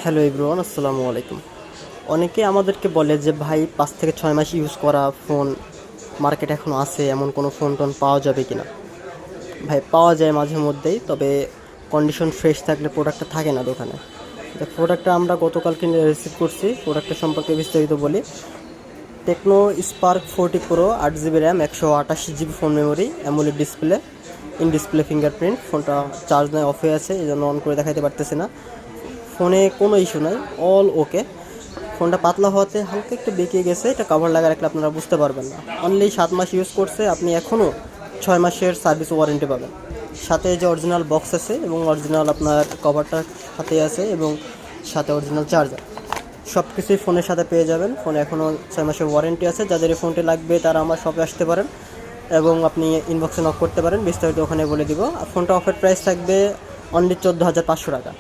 Hello everyone, আসসালামু আলাইকুম। অনেকে আমাদেরকে বলে যে ভাই 5 থেকে 6 মাস ইউজ করা ফোন মার্কেটে এখনও আছে, এমন কোনো ফোন টোন পাওয়া যাবে কি না? ভাই পাওয়া যায় মাঝে মধ্যেই, তবে কন্ডিশন ফ্রেশ থাকলে প্রোডাক্টটা থাকে না দোকানে। তো প্রোডাক্টটা আমরা গতকালকে রিসিভ করছি। প্রোডাক্টের সম্পর্কে বিস্তারিত বলি। Tecno Spark 40 pro, 8 GB RAM, 128 GB phone memory, AMOLED display, in display fingerprint. ফোনটা চার্জ নয়, অফ হয়ে আছে, এই জন্য অন করে দেখাতে পারতেছি না। ফোনে কোনো ইস্যু নাই, অল ওকে। ফোনটা পাতলা হওয়াতে হালকা একটু বেঁকে গেছে, এটা কভার লাগা রাখলে আপনারা বুঝতে পারবেন না। অনলি 7 মাস ইউজ করছে, আপনি এখনও 6 মাসের সার্ভিস ওয়ারেন্টি পাবেন। সাথে যে অরিজিনাল বক্স আছে এবং অরিজিনাল আপনার কভারটা সাথে আছে, এবং সাথে অরিজিনাল চার্জার, সব কিছুই ফোনের সাথে পেয়ে যাবেন। ফোনে এখনও 6 মাসের ওয়ারেন্টি আছে। যাদের এই ফোনটি লাগবে তারা আমার শপে আসতে পারেন এবং আপনি ইনবক্সে নক করতে পারেন, বিস্তারিত ওখানে বলে দিব। আর ফোনটা অফার প্রাইস থাকবে অনলি 14,500 টাকা।